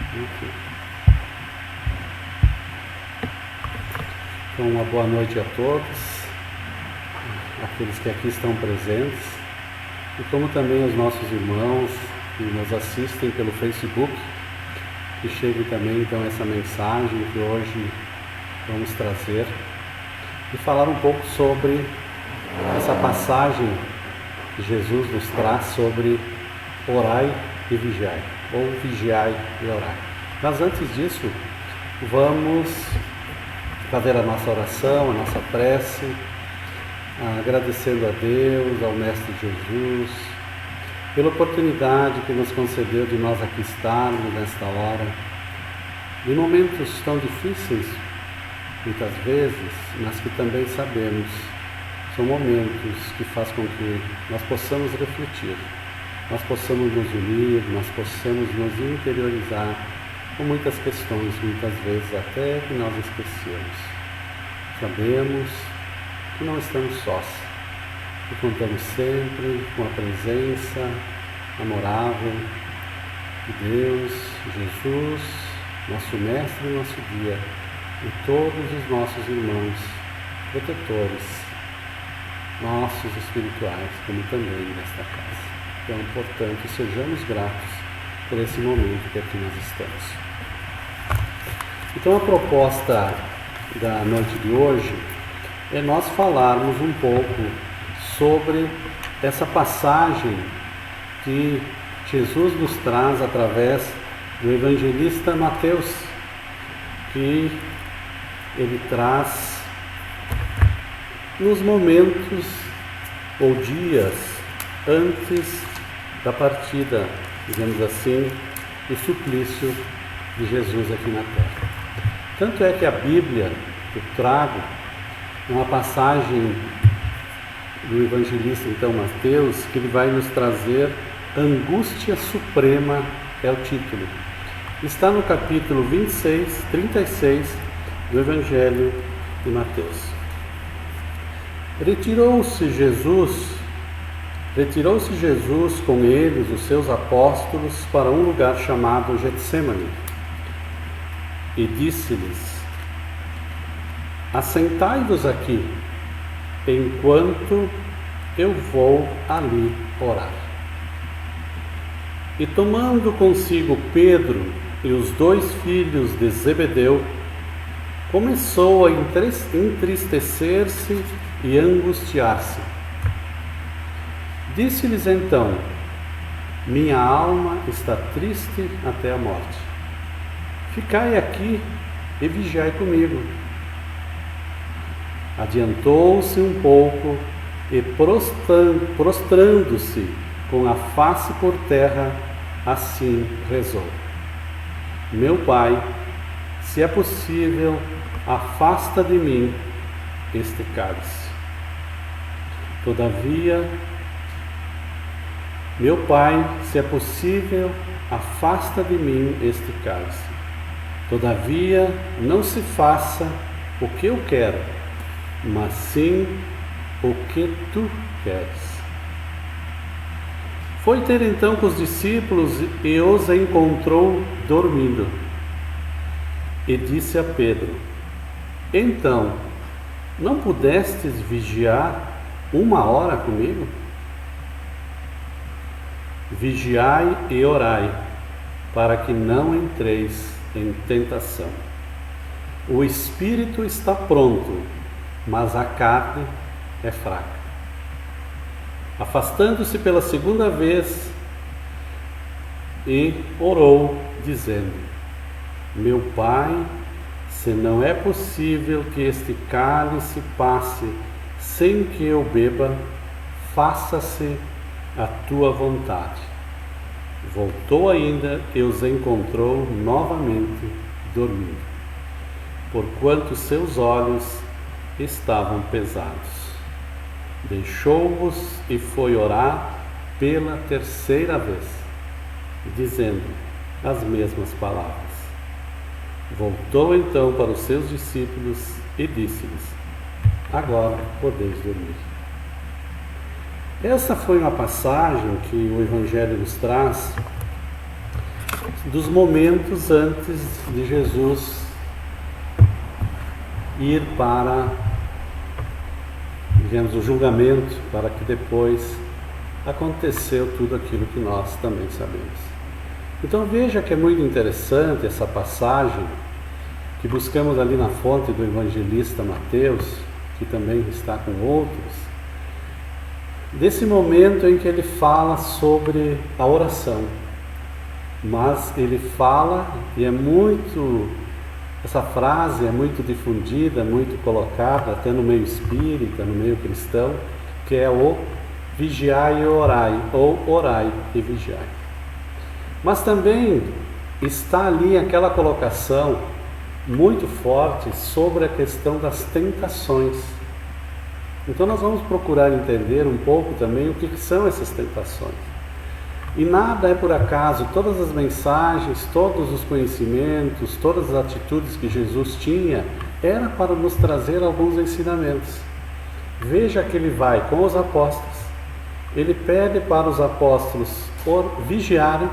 Ok. Então, uma boa noite a todos, aqueles que aqui estão presentes, e como também os nossos irmãos que nos assistem pelo Facebook, que chegue também então essa mensagem que hoje vamos trazer e falar um pouco sobre essa passagem que Jesus nos traz sobre orai e vigiai, ou vigiai e orai. Mas antes disso, vamos fazer a nossa oração, a nossa prece, agradecendo a Deus, ao Mestre Jesus, pela oportunidade que nos concedeu de nós aqui estarmos nesta hora, em momentos tão difíceis, muitas vezes, mas que também sabemos, são momentos que fazem com que nós possamos refletir, nós possamos nos unir, nós possamos nos interiorizar com muitas questões, muitas vezes até que nós esquecemos. Sabemos que não estamos sós, que contamos sempre com a presença amorável de Deus, Jesus, nosso Mestre e nosso Guia, e todos os nossos irmãos protetores, nossos espirituais, como também desta casa. Então, portanto, sejamos gratos por esse momento que aqui nós estamos. Então, a proposta da noite de hoje é nós falarmos um pouco sobre essa passagem que Jesus nos traz através do evangelista Mateus, que ele traz nos momentos ou dias antes da partida, digamos assim, do suplício de Jesus aqui na terra. Tanto é que a Bíblia que eu trago é uma passagem do evangelista, então, Mateus, que ele vai nos trazer angústia suprema, é o título. Está no capítulo 26, 36 do Evangelho de Mateus. Retirou-se Jesus com eles, os seus apóstolos, para um lugar chamado Getsêmani, e disse-lhes: assentai-vos aqui, enquanto eu vou ali orar. E tomando consigo Pedro e os 2 filhos de Zebedeu, começou a entristecer-se e angustiar-se. Disse-lhes então: minha alma está triste até a morte. Ficai aqui e vigiai comigo. Adiantou-se um pouco e, prostrando-se com a face por terra, assim rezou: meu Pai, se é possível, afasta de mim este cálice. Todavia, meu Pai, se é possível, afasta de mim este cálice. Todavia, não se faça o que eu quero, mas sim o que tu queres. Foi ter então com os discípulos e os encontrou dormindo. E disse a Pedro: então, não pudestes vigiar 1 hora comigo? Vigiai e orai, para que não entreis em tentação. O espírito está pronto, mas a carne é fraca. Afastando-se pela 2ª vez, e orou, dizendo: meu Pai, se não é possível que este cálice passe sem que eu beba, faça-se a tua vontade. Voltou ainda e os encontrou novamente dormindo, porquanto seus olhos estavam pesados. Deixou-os e foi orar pela 3ª vez, dizendo as mesmas palavras. Voltou então para os seus discípulos e disse-lhes: agora podeis dormir. Essa foi uma passagem que o Evangelho nos traz, dos momentos antes de Jesus ir para, digamos, o julgamento, para que depois aconteceu tudo aquilo que nós também sabemos. Então veja que é muito interessante essa passagem que buscamos ali na fonte do evangelista Mateus, que também está com outros, desse momento em que ele fala sobre a oração. Mas ele fala, e essa frase é muito difundida, muito colocada até no meio espírita, no meio cristão, que é o vigiai e orai, ou orai e vigiai. Mas também está ali aquela colocação muito forte sobre a questão das tentações. Então nós vamos procurar entender um pouco também o que são essas tentações. E nada é por acaso, todas as mensagens, todos os conhecimentos, todas as atitudes que Jesus tinha, era para nos trazer alguns ensinamentos. Veja que ele vai com os apóstolos, ele pede para os apóstolos vigiarem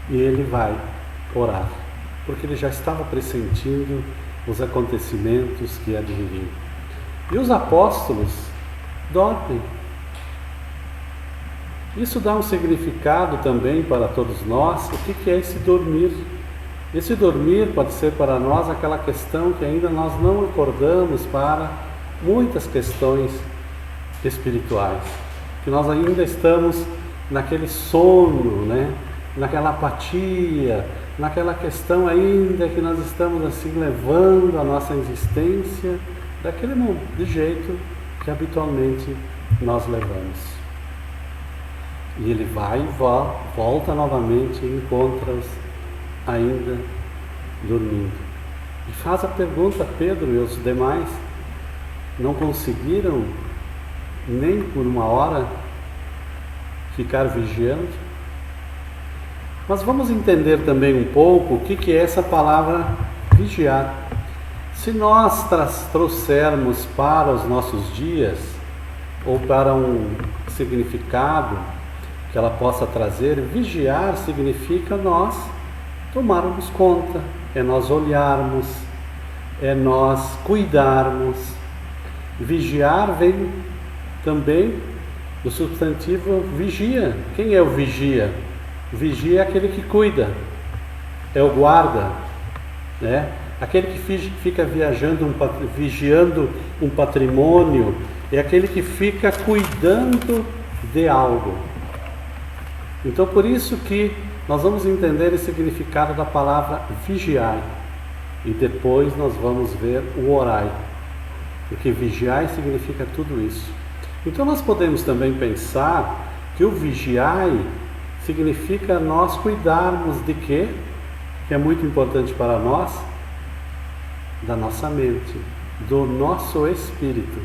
e ele vai orar, porque ele já estava pressentindo os acontecimentos que adviriam. E os apóstolos dormem. Isso dá um significado também para todos nós. O que é esse dormir? Esse dormir pode ser para nós aquela questão que ainda nós não acordamos para muitas questões espirituais, que nós ainda estamos naquele sono, né? Naquela apatia, naquela questão ainda que nós estamos assim levando a nossa existência do jeito que habitualmente nós levamos. E ele vai e volta novamente e encontra-os ainda dormindo. E faz a pergunta a Pedro e os demais: não conseguiram nem por uma hora ficar vigiando? Mas vamos entender também um pouco o que é essa palavra vigiar. Se nós trouxermos para os nossos dias, ou para um significado que ela possa trazer, vigiar significa nós tomarmos conta, é nós olharmos, é nós cuidarmos. Vigiar vem também do substantivo vigia. Quem é o vigia? Vigia é aquele que cuida, é o guarda, né? Aquele que fica vigiando um patrimônio, é aquele que fica cuidando de algo. Então por isso que nós vamos entender o significado da palavra vigiai, e depois nós vamos ver o orai, porque vigiai significa tudo isso. Então nós podemos também pensar que o vigiai significa nós cuidarmos de quê? Que é muito importante para nós, da nossa mente, do nosso espírito.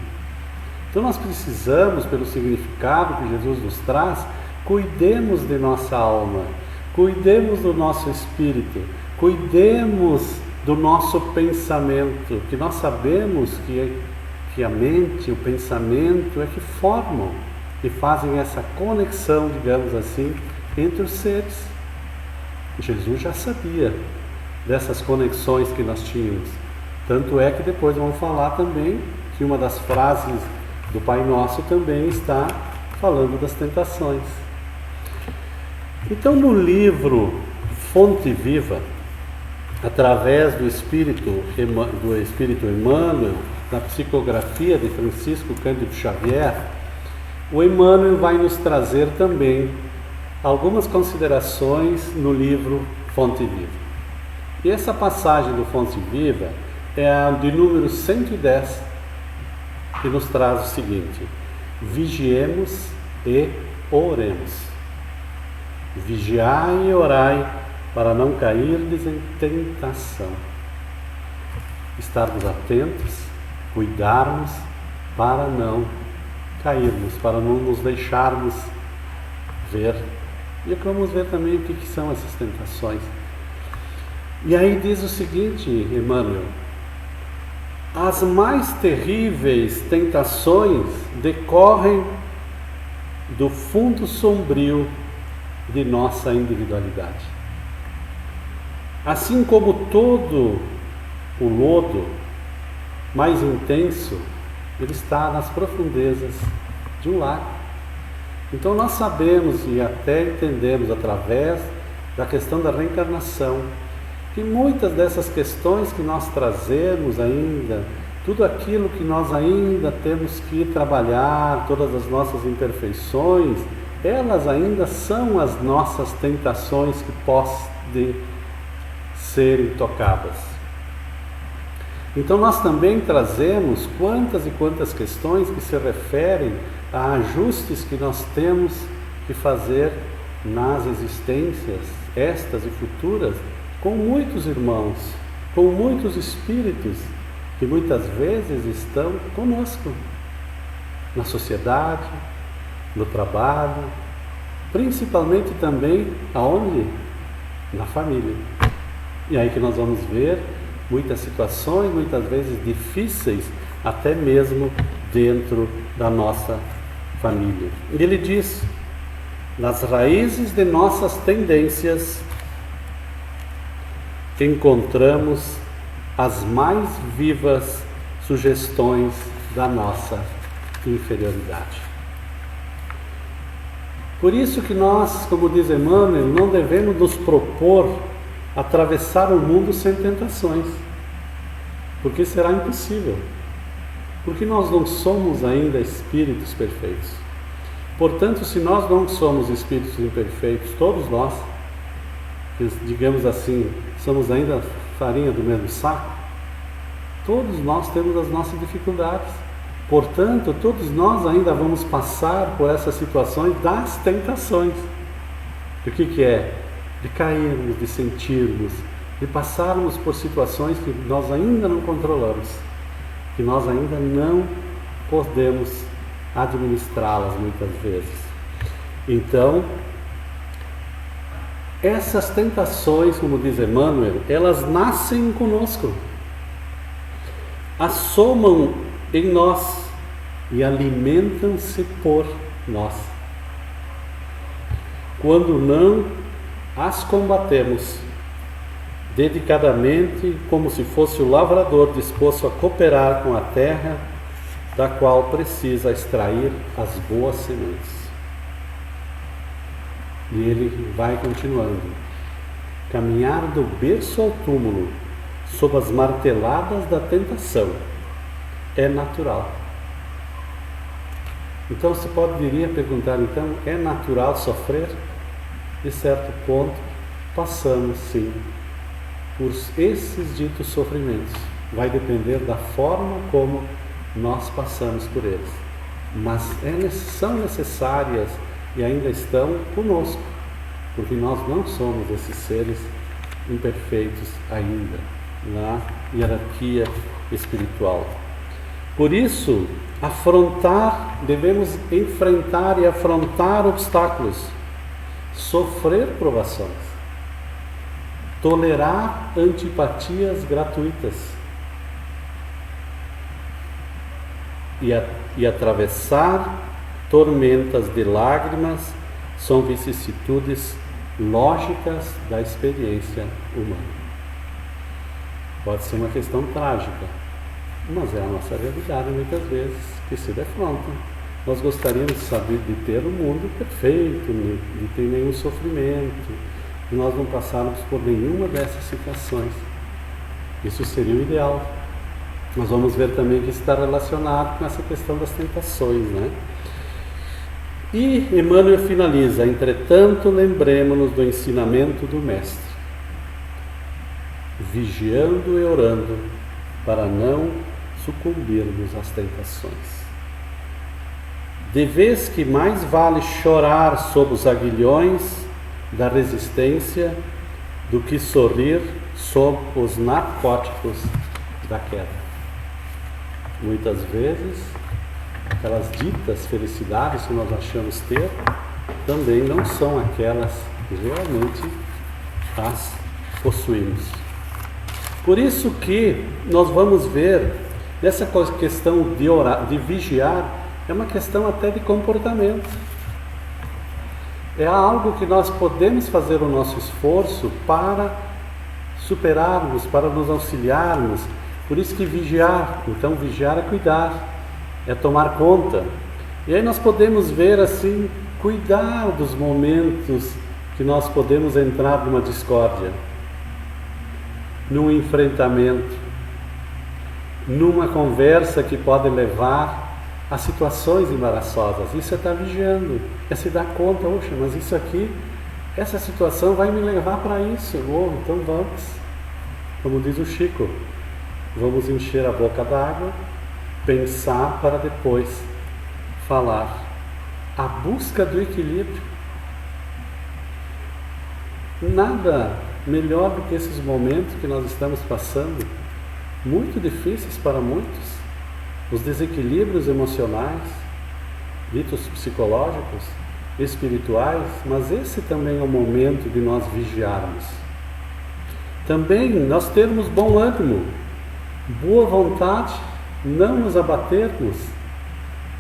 Então nós precisamos, pelo significado que Jesus nos traz, cuidemos de nossa alma, cuidemos do nosso espírito, cuidemos do nosso pensamento, que nós sabemos que a mente, o pensamento é que formam e fazem essa conexão, digamos assim, entre os seres. Jesus já sabia dessas conexões que nós tínhamos. Tanto é que depois vamos falar também que uma das frases do Pai Nosso também está falando das tentações. Então no livro Fonte Viva, através do Espírito Emmanuel, da psicografia de Francisco Cândido Xavier, o Emmanuel vai nos trazer também algumas considerações no livro Fonte Viva. E essa passagem do Fonte Viva é a de número 110, que nos traz o seguinte: vigiemos e oremos. Vigiai e orai, para não cairdes em tentação. Estarmos atentos, cuidarmos para não cairmos, para não nos deixarmos ver. E vamos ver também o que são essas tentações. E aí diz o seguinte, Emmanuel: as mais terríveis tentações decorrem do fundo sombrio de nossa individualidade. Assim como todo o lodo mais intenso, ele está nas profundezas de um lago. Então nós sabemos e até entendemos através da questão da reencarnação que muitas dessas questões que nós trazemos ainda, tudo aquilo que nós ainda temos que trabalhar, todas as nossas imperfeições, elas ainda são as nossas tentações que podem serem tocadas. Então nós também trazemos quantas e quantas questões que se referem a ajustes que nós temos que fazer nas existências, estas e futuras, com muitos irmãos, com muitos espíritos que muitas vezes estão conosco, na sociedade, no trabalho, principalmente também aonde? Na família. E aí que nós vamos ver muitas situações, muitas vezes difíceis, até mesmo dentro da nossa família. E ele diz: nas raízes de nossas tendências encontramos as mais vivas sugestões da nossa inferioridade. Por isso que nós, como diz Emmanuel, não devemos nos propor atravessar o mundo sem tentações, porque será impossível, porque nós não somos ainda espíritos perfeitos. Portanto, se nós não somos espíritos imperfeitos, todos nós, digamos assim, somos ainda farinha do mesmo saco, todos nós temos as nossas dificuldades. Portanto, todos nós ainda vamos passar por essas situações das tentações. O que é? De cairmos, de sentirmos, de passarmos por situações que nós ainda não controlamos, que nós ainda não podemos administrá-las muitas vezes. Então, essas tentações, como diz Emmanuel, elas nascem conosco, assomam em nós e alimentam-se por nós. Quando não as combatemos dedicadamente, como se fosse o lavrador disposto a cooperar com a terra, da qual precisa extrair as boas sementes. E ele vai continuando: caminhar do berço ao túmulo, sob as marteladas da tentação, é natural. Então você poderia perguntar, então, é natural sofrer? De certo ponto, passamos sim por esses ditos sofrimentos. Vai depender da forma como nós passamos por eles. Mas são necessárias e ainda estão conosco, porque nós não somos esses seres imperfeitos ainda na hierarquia espiritual. Por isso, devemos enfrentar e afrontar obstáculos, sofrer provações, tolerar antipatias gratuitas e atravessar tormentas de lágrimas são vicissitudes lógicas da experiência humana. Pode ser uma questão trágica, mas é a nossa realidade muitas vezes que se defronta. Nós gostaríamos de saber de ter um mundo perfeito, de ter nenhum sofrimento, e nós não passarmos por nenhuma dessas situações. Isso seria o ideal. Nós vamos ver também que está relacionado com essa questão das tentações, né? E Emmanuel finaliza: entretanto, lembremos-nos do ensinamento do Mestre, vigiando e orando para não sucumbirmos às tentações. De vez que mais vale chorar sob os aguilhões da resistência do que sorrir sob os narcóticos da queda. Muitas vezes, aquelas ditas felicidades que nós achamos ter, também não são aquelas que realmente as possuímos. Por isso que nós vamos ver, nessa questão de orar, de vigiar, é uma questão até de comportamento. É algo que nós podemos fazer o nosso esforço para superarmos, para nos auxiliarmos. Por isso que vigiar, então vigiar é cuidar, é tomar conta. E aí nós podemos ver assim, cuidar dos momentos que nós podemos entrar numa discórdia, num enfrentamento, numa conversa que pode levar a situações embaraçosas. Isso é estar vigiando, é se dar conta, oxa, mas isso aqui, essa situação vai me levar para isso. Então vamos, como diz o Chico, vamos encher a boca d'água, pensar para depois falar. A busca do equilíbrio. Nada melhor do que esses momentos que nós estamos passando, muito difíceis para muitos, os desequilíbrios emocionais, ditos psicológicos, espirituais, mas esse também é o momento de nós vigiarmos. Também nós termos bom ânimo, boa vontade, não nos abatermos,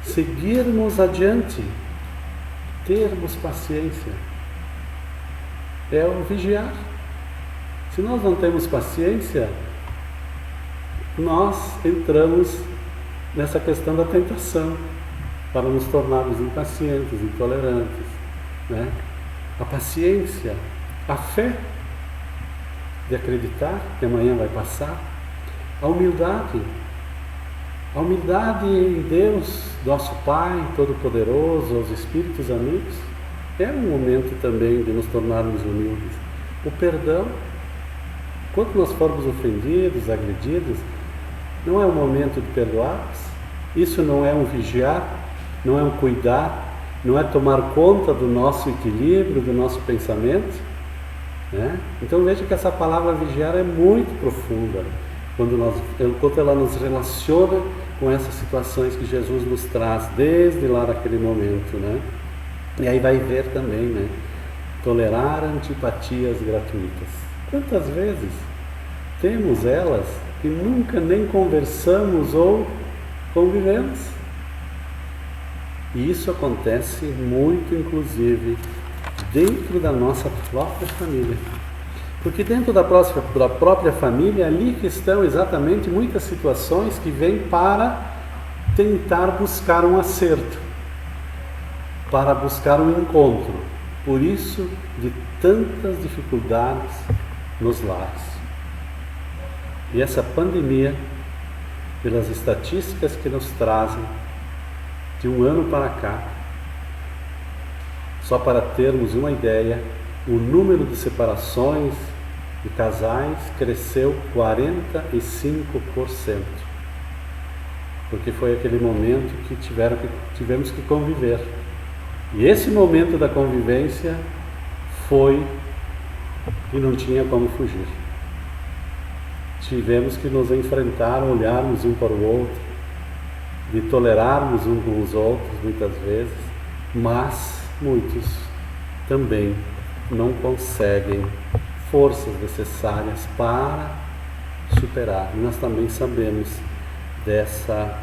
seguirmos adiante, termos paciência. É o vigiar. Se nós não temos paciência, nós entramos nessa questão da tentação, para nos tornarmos impacientes, intolerantes, né? A paciência, a fé de acreditar que amanhã vai passar, a humildade em Deus, nosso Pai Todo-Poderoso, aos Espíritos amigos, é um momento também de nos tornarmos humildes. O perdão, quando nós formos ofendidos, agredidos, não é o momento de perdoarmos? Isso não é um vigiar, não é um cuidar, não é tomar conta do nosso equilíbrio, do nosso pensamento, né? Então veja que essa palavra vigiar é muito profunda, quando ela nos relaciona com essas situações que Jesus nos traz desde lá daquele momento, né? E aí vai ver também, né? Tolerar antipatias gratuitas. Quantas vezes temos elas que nunca nem conversamos ou convivemos? E isso acontece muito, inclusive, dentro da nossa própria família. Porque dentro da própria família, é ali que estão exatamente muitas situações que vêm para tentar buscar um acerto, para buscar um encontro. Por isso, de tantas dificuldades nos lares. E essa pandemia, pelas estatísticas que nos trazem, de um ano para cá, só para termos uma ideia, o número de separações de casais cresceu 45%, porque foi aquele momento que tivemos que conviver. E esse momento da convivência foi e não tinha como fugir. Tivemos que nos enfrentar, olharmos um para o outro, de tolerarmos uns com os outros muitas vezes, mas muitos também não conseguem forças necessárias para superar. Nós também sabemos dessa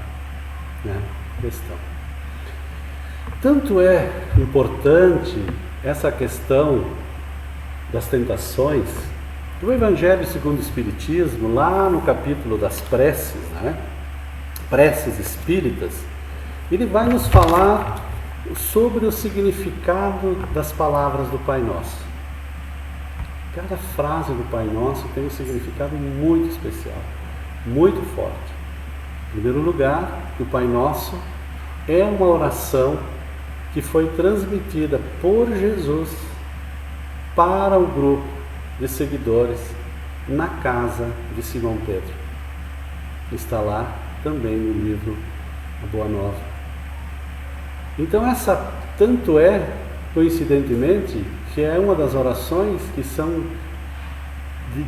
questão. Tanto é importante essa questão das tentações, o Evangelho segundo o Espiritismo, lá no capítulo das preces, preces espíritas, ele vai nos falar sobre o significado das palavras do Pai Nosso. Cada frase do Pai Nosso tem um significado muito especial, muito forte. Em primeiro lugar, o Pai Nosso é uma oração que foi transmitida por Jesus para o grupo de seguidores na casa de Simão Pedro. Está lá também no livro A Boa Nova. Então tanto é, coincidentemente, que é uma das orações que são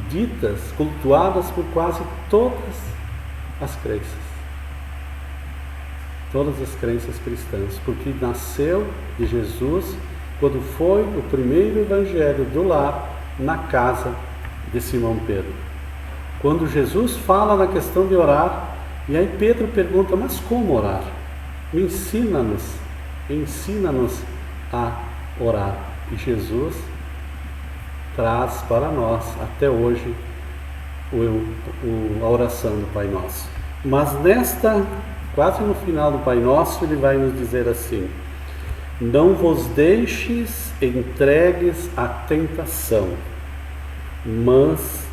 ditas, cultuadas por quase todas as crenças. Todas as crenças cristãs, porque nasceu de Jesus quando foi o primeiro evangelho do lar na casa de Simão Pedro. Quando Jesus fala na questão de orar, e aí Pedro pergunta, mas como orar? Ensina-nos a orar. E Jesus traz para nós, até hoje, a oração do Pai Nosso. Mas quase no final do Pai Nosso, ele vai nos dizer assim: não vos deixes entregues à tentação, mas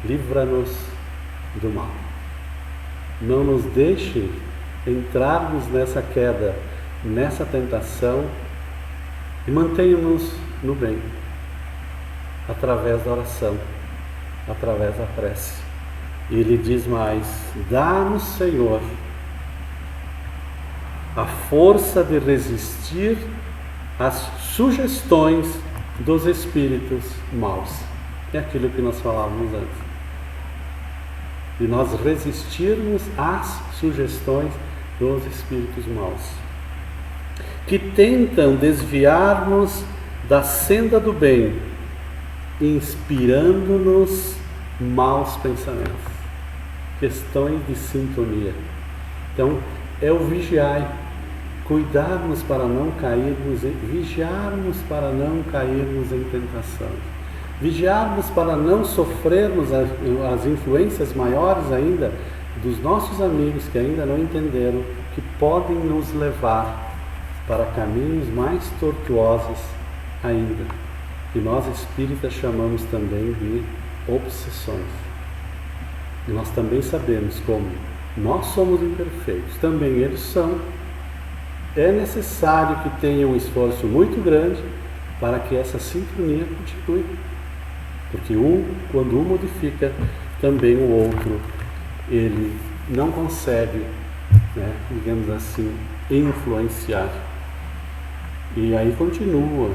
livra-nos do mal. Não nos deixe entrarmos nessa queda, nessa tentação, e mantenha-nos no bem, através da oração, através da prece. E ele diz mais: dá-nos, Senhor, a força de resistir às sugestões dos espíritos maus. É aquilo que nós falávamos antes. De nós resistirmos às sugestões dos espíritos maus, que tentam desviar-nos da senda do bem, inspirando-nos maus pensamentos. Questões de sintonia. Então, é o vigiai, cuidarmos para não cairmos, vigiarmos para não cairmos em tentação, vigiarmos para não sofrermos as influências maiores ainda dos nossos amigos que ainda não entenderam, que podem nos levar para caminhos mais tortuosos ainda, que nós espíritas chamamos também de obsessões. E nós também sabemos como nós somos imperfeitos, também eles são. É necessário que tenham um esforço muito grande para que essa sintonia continue. Porque quando um modifica, também o outro, ele não consegue, digamos assim, influenciar. E aí continua,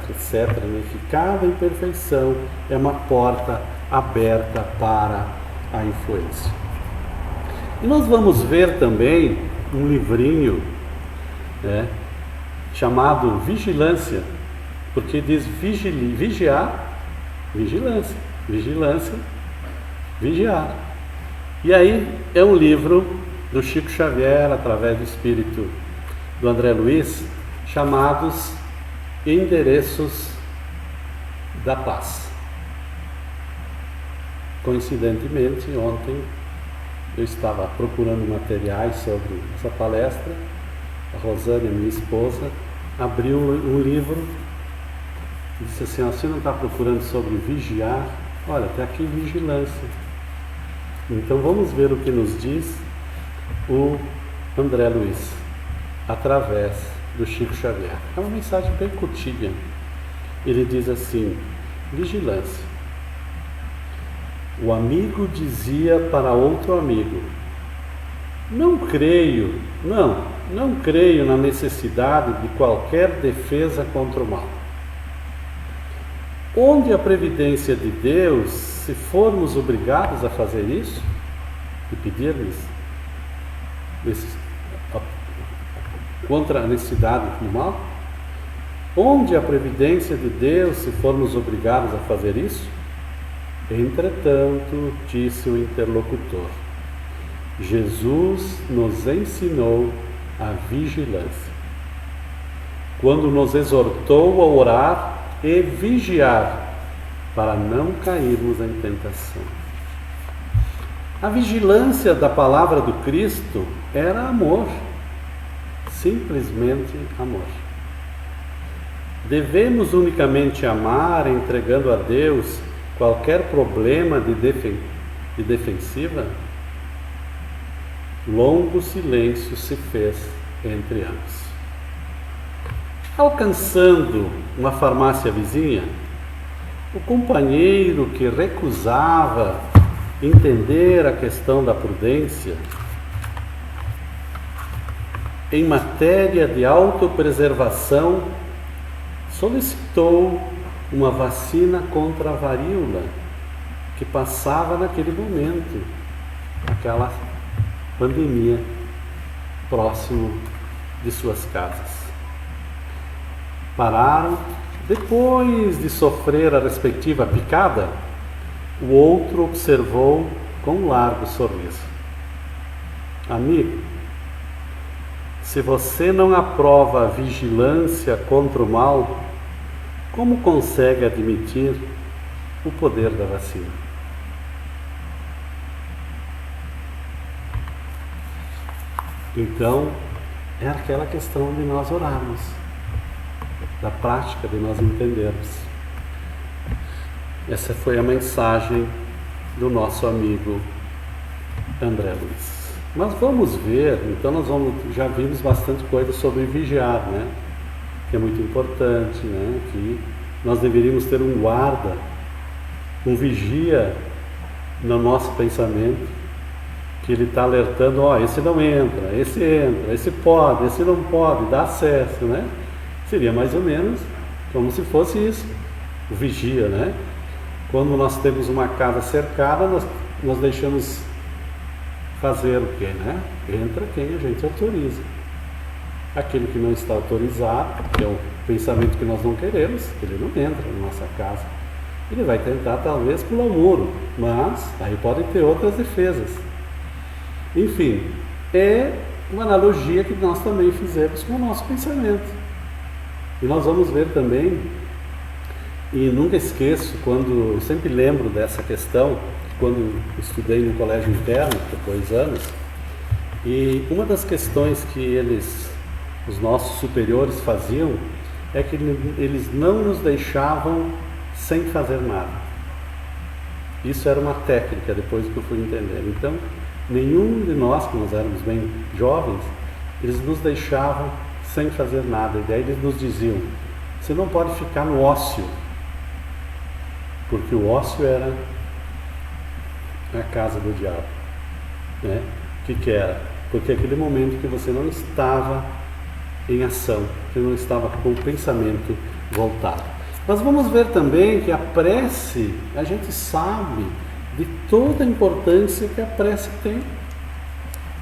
etc. Que cada imperfeição é uma porta aberta para a influência. E nós vamos ver também um livrinho chamado Vigilância, porque diz vigiar, vigilância, vigilância, vigiar. E aí é um livro do Chico Xavier, através do espírito do André Luiz, chamados Endereços da Paz. Coincidentemente, ontem eu estava procurando materiais sobre essa palestra. A Rosânia, minha esposa, abriu um livro e disse assim: você não está procurando sobre vigiar? Olha, está aqui vigilância. Então vamos ver o que nos diz o André Luiz, através do Chico Xavier. É uma mensagem bem curtinha. Ele diz assim: vigilância. O amigo dizia para outro amigo: não creio na necessidade de qualquer defesa contra o mal. Onde a previdência de Deus, se formos obrigados a fazer isso, e pedir-lhes contra a necessidade do mal? Onde a previdência de Deus, se formos obrigados a fazer isso? Entretanto, disse o interlocutor, Jesus nos ensinou a vigilância, quando nos exortou a orar e vigiar, para não cairmos em tentação. A vigilância da palavra do Cristo era amor, simplesmente amor. Devemos unicamente amar, entregando a Deus qualquer problema de defensiva? Longo silêncio se fez entre ambos. Alcançando uma farmácia vizinha, o companheiro que recusava entender a questão da prudência em matéria de autopreservação solicitou uma vacina contra a varíola que passava naquele momento, aquela pandemia próximo de suas casas. Pararam, depois de sofrer a respectiva picada, o outro observou com um largo sorriso: amigo, se você não aprova a vigilância contra o mal, como consegue admitir o poder da vacina? Então, é aquela questão de nós orarmos, da prática de nós entendermos. Essa foi a mensagem do nosso amigo André Luiz. Mas vamos ver, então já vimos bastante coisa sobre vigiar, né? Que é muito importante, né? Que nós deveríamos ter um guarda, um vigia no nosso pensamento, que ele está alertando, esse não entra, esse pode, esse não pode, dá acesso, né? Seria mais ou menos como se fosse isso, o vigia, né? Quando nós temos uma casa cercada, nós deixamos fazer o quê, né? Entra quem a gente autoriza. Aquele que não está autorizado, que é o pensamento que nós não queremos, ele não entra na nossa casa. Ele vai tentar talvez pular o muro, mas aí podem ter outras defesas. Enfim, é uma analogia que nós também fizemos com o nosso pensamento. E nós vamos ver também, e nunca esqueço, eu sempre lembro dessa questão, quando estudei no colégio interno por 2 anos, e uma das questões que os nossos superiores faziam, é que eles não nos deixavam sem fazer nada. Isso era uma técnica, depois que eu fui entender. Então, nenhum de nós, que nós éramos bem jovens, eles nos deixavam sem fazer nada. E daí eles nos diziam, você não pode ficar no ócio, porque o ócio era a casa do diabo, né? O que era? Porque aquele momento que você não estava em ação, que não estava com o pensamento voltado. Nós vamos ver também que a prece, a gente sabe de toda a importância que a prece tem.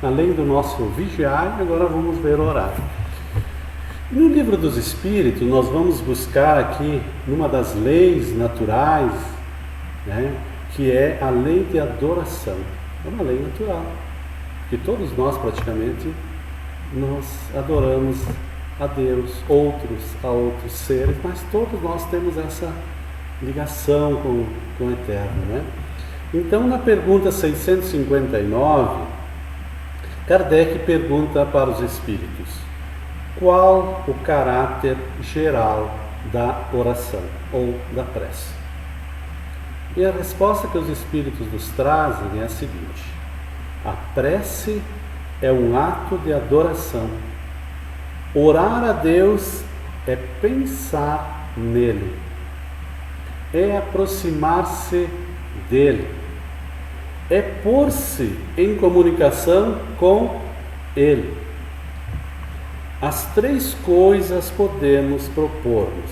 Além do nosso vigiar, agora vamos ver orar. No Livro dos Espíritos, nós vamos buscar aqui numa das leis naturais, né, que é a lei de adoração. É uma lei natural, que todos nós praticamente nós adoramos a Deus, outros a outros seres, mas todos nós temos essa ligação com o Eterno, né? Então, na pergunta 659, Kardec pergunta para os espíritos: qual o caráter geral da oração ou da prece? E a resposta que os espíritos nos trazem é a seguinte: a prece é um ato de adoração. Orar a Deus é pensar nele, é aproximar-se dele, é pôr-se em comunicação com ele. As 3 coisas podemos propor-nos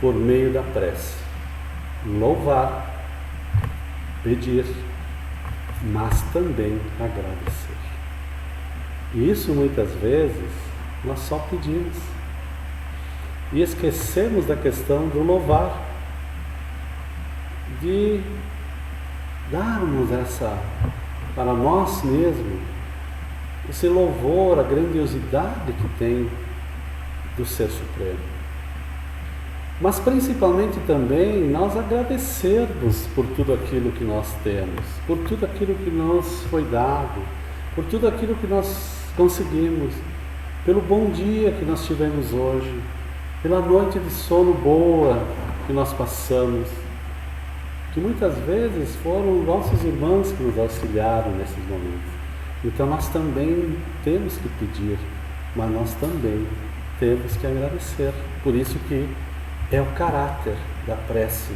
por meio da prece: louvar, pedir, mas também agradecer. E isso muitas vezes nós só pedimos e esquecemos da questão do louvar, de darmos para nós mesmos esse louvor, a grandiosidade que tem do Ser Supremo. Mas principalmente também nós agradecermos por tudo aquilo que nós temos, por tudo aquilo que nos foi dado, por tudo aquilo que nós conseguimos, pelo bom dia que nós tivemos hoje, pela noite de sono boa que nós passamos, que muitas vezes foram nossos irmãos que nos auxiliaram nesses momentos. Então nós também temos que pedir, mas nós também temos que agradecer. Por isso que é o caráter da prece.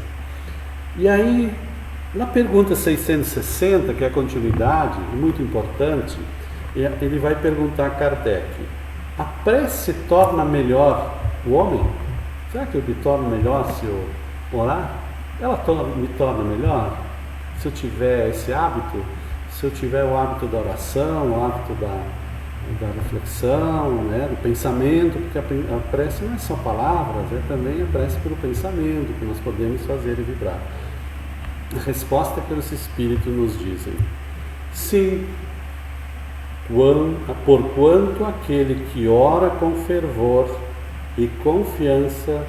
E aí, na pergunta 660, que é a continuidade, muito importante, ele vai perguntar a Kardec: a prece torna melhor o homem? Será que eu me torno melhor se eu orar? Ela me torna melhor se eu tiver esse hábito? Se eu tiver o hábito da oração, o hábito da reflexão, né, do pensamento, porque a prece não é só palavras, é também a prece pelo pensamento, que nós podemos fazer e vibrar. A resposta que os Espíritos nos dizem: sim, porquanto aquele que ora com fervor e confiança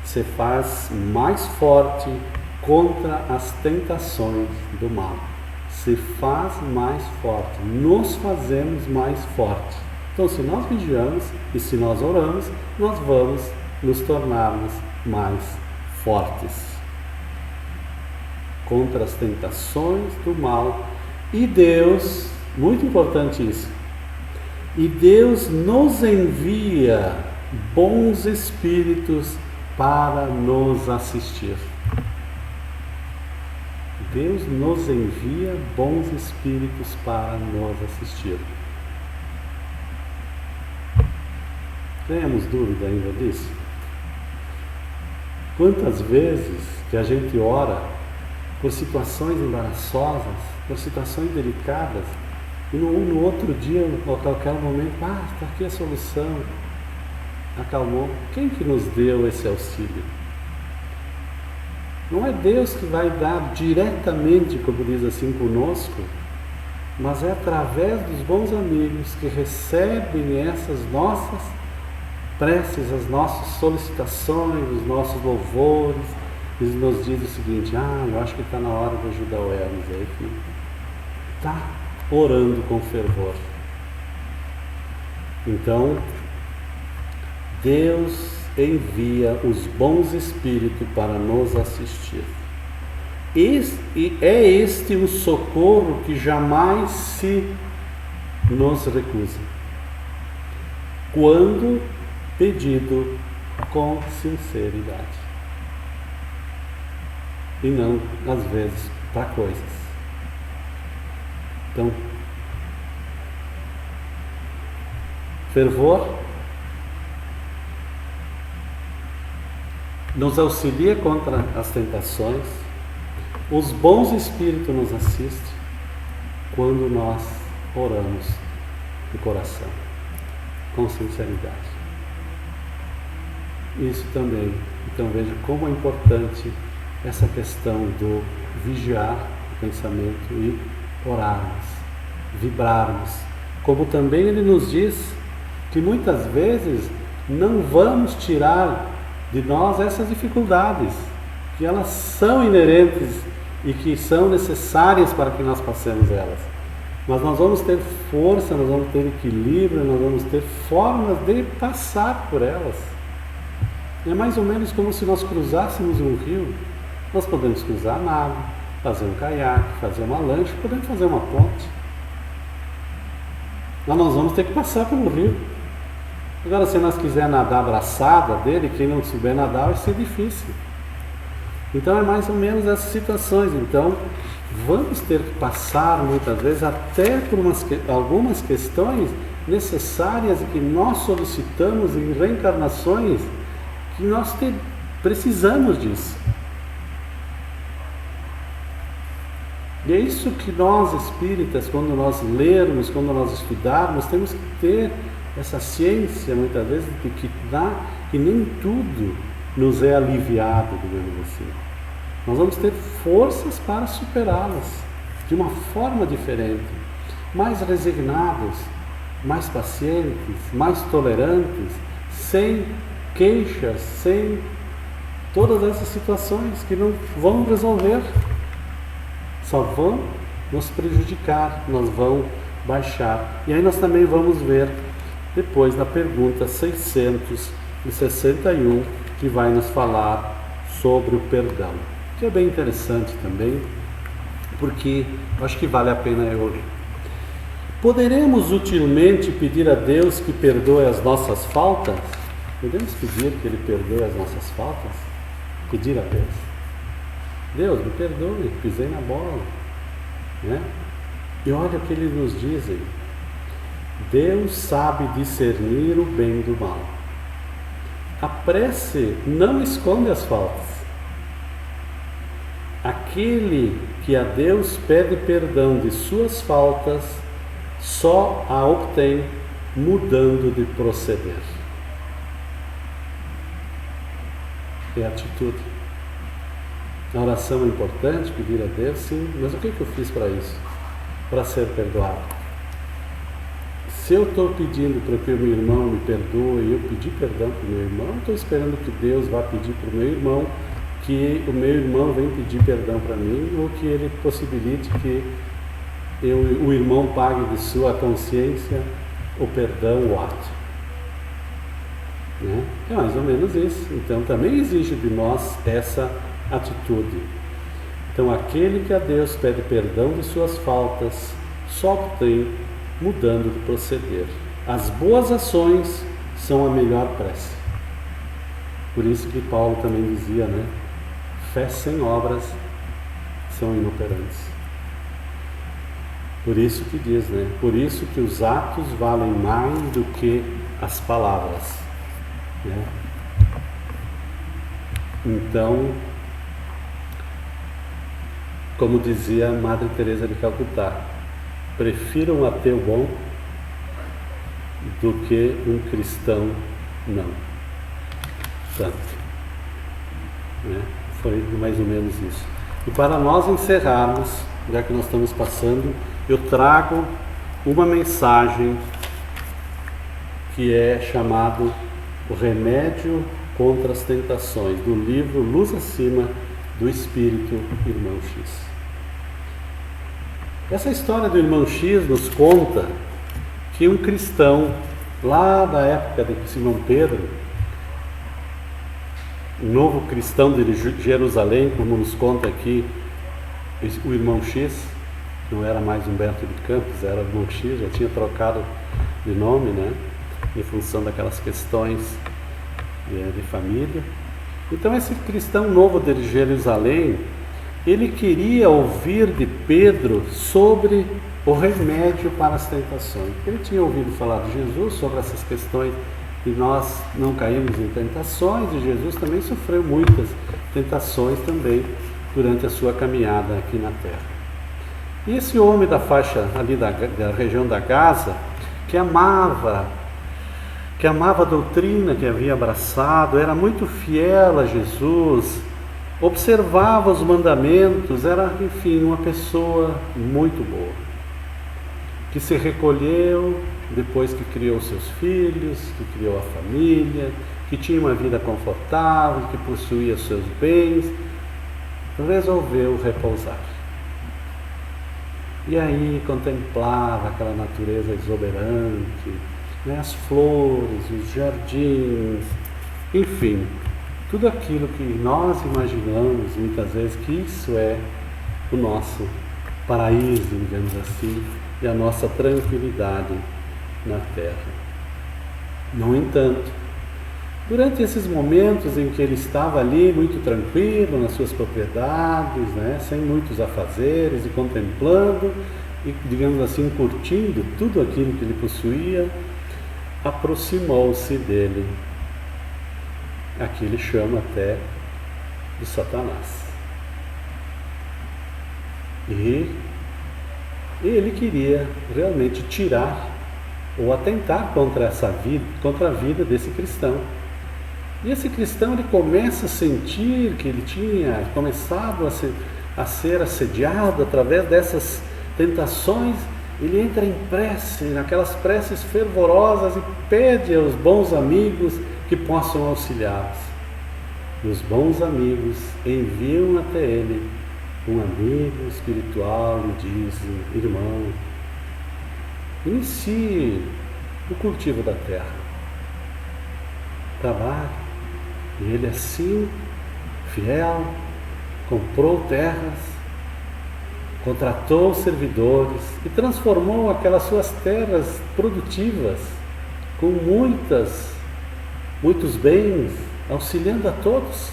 se faz mais forte contra as tentações do mal. se faz mais forte, nos fazemos mais fortes. Então, se nós vigiamos e se nós oramos, nós vamos nos tornarmos mais fortes contra as tentações do mal. E Deus, muito importante isso, e Deus nos envia bons espíritos para nos assistir. Deus nos envia bons espíritos para nos assistir. Temos dúvida ainda disso? Quantas vezes que a gente ora por situações embaraçosas, por situações delicadas, e no outro dia, no qualquer momento, está aqui a solução, acalmou. Quem que nos deu esse auxílio? Não é Deus que vai dar diretamente, como diz assim, conosco, mas é através dos bons amigos que recebem essas nossas preces, as nossas solicitações, os nossos louvores, e nos diz o seguinte: eu acho que está na hora de ajudar o Hermes aí, que está orando com fervor. Então, Deus envia os bons espíritos para nos assistir. E é este o socorro que jamais se nos recusa, quando pedido com sinceridade. E não, às vezes, para coisas. Então, fervor nos auxilia contra as tentações. Os bons espíritos nos assistem quando nós oramos de coração, com sinceridade. Isso também. Então veja como é importante essa questão do vigiar o pensamento e orarmos, vibrarmos. Como também ele nos diz que muitas vezes não vamos tirar de nós essas dificuldades, que elas são inerentes e que são necessárias para que nós passemos elas. Mas nós vamos ter força, nós vamos ter equilíbrio, nós vamos ter formas de passar por elas. É mais ou menos como se nós cruzássemos um rio. Nós podemos cruzar a nado, fazer um caiaque, fazer uma lancha, podemos fazer uma ponte. Mas nós vamos ter que passar pelo rio. Agora, se nós quisermos nadar abraçada dele, quem não souber nadar vai ser difícil. Então é mais ou menos essas situações. Então vamos ter que passar muitas vezes até por algumas questões necessárias que nós solicitamos em reencarnações, que nós precisamos disso. E é isso que nós espíritas, quando nós lermos, quando nós estudarmos, temos que ter essa ciência muitas vezes de que nem tudo nos é aliviado, digamos assim. Nós vamos ter forças para superá-las de uma forma diferente, mais resignados, mais pacientes, mais tolerantes, sem queixas, sem todas essas situações que não vão resolver, só vão nos prejudicar, nos vão baixar. E aí nós também vamos ver depois na pergunta 661, que vai nos falar sobre o perdão, que é bem interessante também, porque acho que vale a pena eu ler. Poderemos utilmente pedir a Deus que perdoe as nossas faltas? Podemos pedir que Ele perdoe as nossas faltas? Pedir a Deus: Deus, me perdoe, pisei na bola, né? E olha o que Ele nos diz aí: Deus sabe discernir o bem do mal. A prece não esconde as faltas. Aquele que a Deus pede perdão de suas faltas só a obtém mudando de proceder. É atitude. A oração é importante, pedir a Deus, sim, mas o que eu fiz para isso? Para ser perdoado. Se eu estou pedindo para que o meu irmão me perdoe e eu pedir perdão para o meu irmão, estou esperando que Deus vá pedir para o meu irmão que o meu irmão venha pedir perdão para mim, ou que ele possibilite que o irmão pague de sua consciência o perdão, o ato. Né? É mais ou menos isso. Então também exige de nós essa atitude. Então aquele que a Deus pede perdão de suas faltas só obtém mudando de proceder. As boas ações são a melhor prece. Por isso que Paulo também dizia, né? Fé sem obras são inoperantes. Por isso que diz, né? Por isso que os atos valem mais do que as palavras. Né? Então, como dizia a Madre Teresa de Calcutá, prefiro um ateu bom do que um cristão não. Tanto. Né? Foi mais ou menos isso. E para nós encerrarmos, já que nós estamos passando, eu trago uma mensagem que é chamado O Remédio contra as Tentações, do livro Luz Acima, do Espírito Irmão X. Essa história do Irmão X nos conta que um cristão, lá da época de Simão Pedro, um novo cristão de Jerusalém, como nos conta aqui o Irmão X, não era mais Humberto de Campos, era o Irmão X, já tinha trocado de nome, né, em função daquelas questões de família. Então esse cristão novo de Jerusalém, ele queria ouvir de Pedro sobre o remédio para as tentações. Ele tinha ouvido falar de Jesus sobre essas questões de nós não caímos em tentações, e Jesus também sofreu muitas tentações também durante a sua caminhada aqui na terra. E esse homem da faixa ali da região da Gaza, que amava a doutrina que havia abraçado, era muito fiel a Jesus, observava os mandamentos, era, enfim, uma pessoa muito boa, que se recolheu depois que criou seus filhos, que criou a família, que tinha uma vida confortável, que possuía seus bens, resolveu repousar. E aí contemplava aquela natureza exuberante, né, as flores, os jardins, enfim, tudo aquilo que nós imaginamos muitas vezes que isso é o nosso paraíso, digamos assim, e a nossa tranquilidade na terra. No entanto, durante esses momentos em que ele estava ali muito tranquilo nas suas propriedades, né, sem muitos afazeres e contemplando e, digamos assim, curtindo tudo aquilo que ele possuía, aproximou-se dele, aqui ele chama até de Satanás. E ele queria realmente tirar ou atentar contra essa vida, contra a vida desse cristão. E esse cristão, ele começa a sentir que ele tinha começado a ser assediado através dessas tentações. Ele entra em prece, naquelas preces fervorosas, e pede aos bons amigos que possam auxiliá-los. E os bons amigos enviam até ele um amigo espiritual e dizem: irmão, inicie o cultivo da terra, trabalhe. E ele, assim, fiel, comprou terras, contratou servidores e transformou aquelas suas terras produtivas com muitos bens, auxiliando a todos.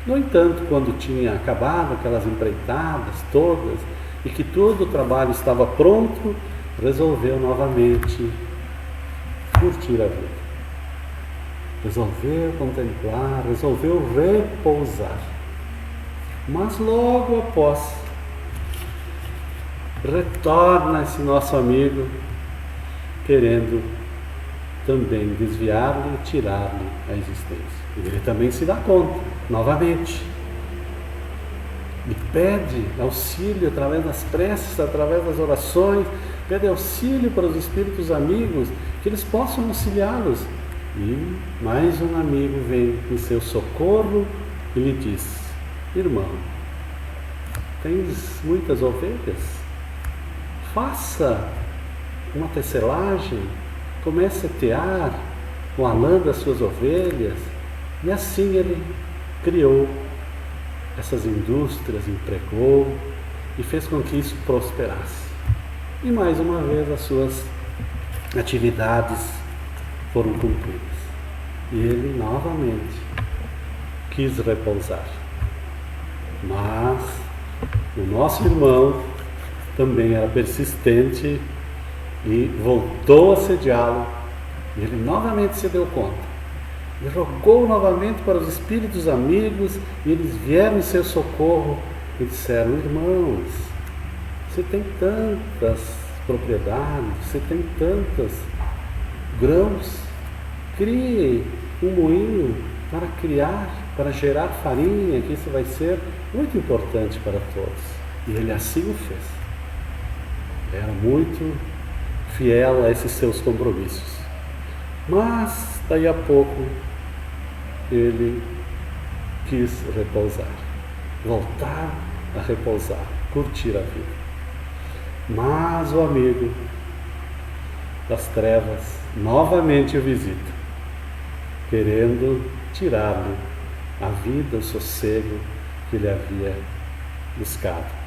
No entanto, quando tinha acabado aquelas empreitadas todas e que todo o trabalho estava pronto, resolveu novamente curtir a vida. Resolveu contemplar, resolveu repousar. Mas logo após, retorna esse nosso amigo, querendo também desviar-lhe e tirar-lhe a existência. E ele também se dá conta, novamente. E pede auxílio através das preces, através das orações, pede auxílio para os espíritos amigos, que eles possam auxiliá-los. E mais um amigo vem em seu socorro e lhe diz: irmão, tens muitas ovelhas? faça uma tecelagem, comece a tear com a lã das suas ovelhas. E assim ele criou essas indústrias, empregou e fez com que isso prosperasse. E mais uma vez as suas atividades foram cumpridas. E ele novamente quis repousar. Mas o nosso irmão também era persistente e voltou a assediá-lo. E ele novamente se deu conta. E rogou novamente para os espíritos amigos, e eles vieram em seu socorro e disseram: irmãos, você tem tantas propriedades, você tem tantos grãos, crie um moinho para criar, para gerar farinha, que isso vai ser muito importante para todos. E ele assim o fez. Era muito fiel a esses seus compromissos. Mas daí a pouco ele quis repousar, voltar a repousar, curtir a vida. Mas o amigo das trevas novamente o visita, querendo tirar-lhe a vida, o sossego que ele havia buscado.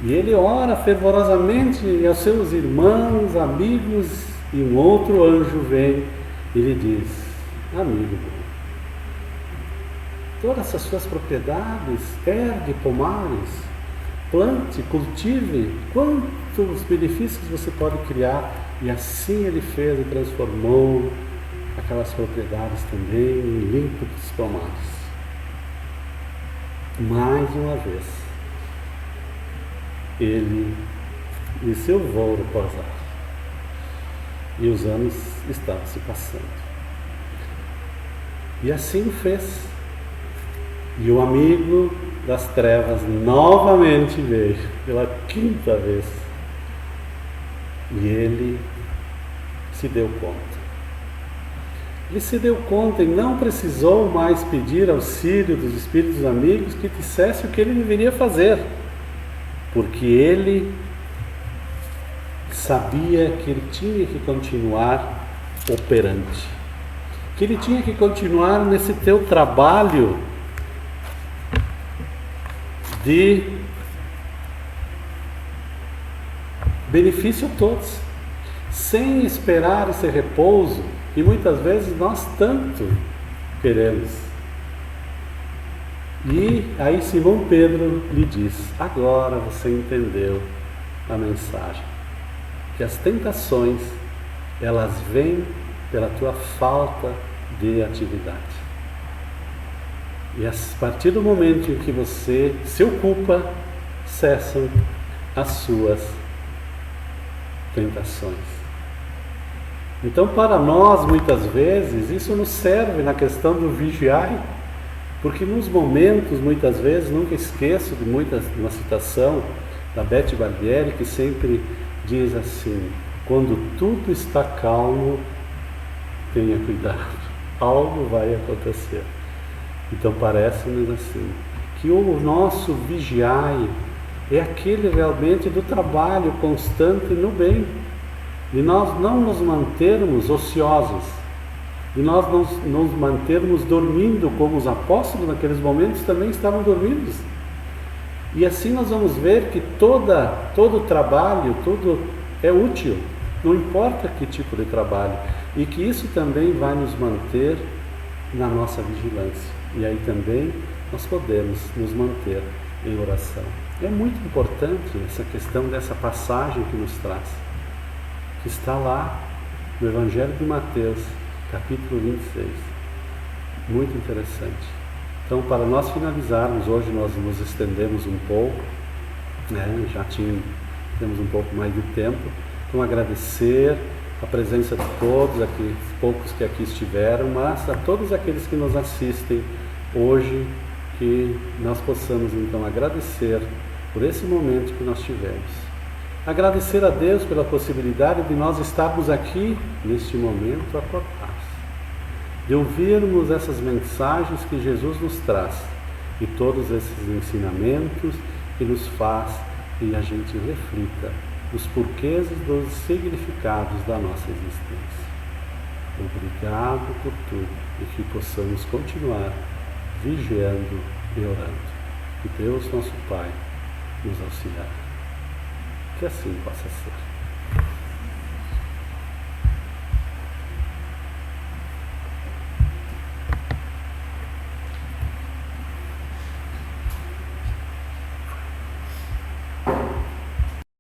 E ele ora fervorosamente aos seus irmãos, amigos, e um outro anjo vem e lhe diz: amigo, todas essas suas propriedades, ergue pomares, plante, cultive, quantos benefícios você pode criar. E assim ele fez e transformou aquelas propriedades também em límpidos pomares. Mais uma vez, ele disse: eu vou repousar. E os anos estavam se passando. E assim o fez. E o amigo das trevas novamente veio, pela quinta vez. E ele se deu conta. Ele se deu conta e não precisou mais pedir auxílio dos espíritos amigos que dissesse o que ele deveria fazer. Porque ele sabia que ele tinha que continuar operante. Que ele tinha que continuar nesse teu trabalho de benefício a todos, sem esperar esse repouso que muitas vezes nós tanto queremos. E aí Simão Pedro lhe diz: agora você entendeu a mensagem, que as tentações, elas vêm pela tua falta de atividade. E a partir do momento em que você se ocupa, cessam as suas tentações. Então, para nós, muitas vezes, isso nos serve na questão do vigiai, porque nos momentos, muitas vezes, nunca esqueço de uma citação da Beth Barbieri, que sempre diz assim: quando tudo está calmo, tenha cuidado, algo vai acontecer. Então parece-nos assim, que o nosso vigiai é aquele realmente do trabalho constante no bem, de nós não nos mantermos ociosos, de nós não nos mantermos dormindo, como os apóstolos naqueles momentos também estavam dormindo. E assim nós vamos ver que todo trabalho, tudo é útil, não importa que tipo de trabalho, e que isso também vai nos manter na nossa vigilância. E aí também nós podemos nos manter em oração. É muito importante essa questão dessa passagem que nos traz, que está lá no Evangelho de Mateus, capítulo 26. Muito interessante. Então, para nós finalizarmos, hoje nós nos estendemos um pouco, né? Temos um pouco mais de tempo. Então, agradecer a presença de todos aqui, poucos que aqui estiveram, mas a todos aqueles que nos assistem hoje, que nós possamos então agradecer por esse momento que nós tivemos. Agradecer a Deus pela possibilidade de nós estarmos aqui neste momento acordados, de ouvirmos essas mensagens que Jesus nos traz e todos esses ensinamentos que nos faz e a gente reflita dos porquês e dos significados da nossa existência. Obrigado por tudo e que possamos continuar vigiando e orando. Que Deus, nosso Pai, nos auxiliar. Que assim possa ser.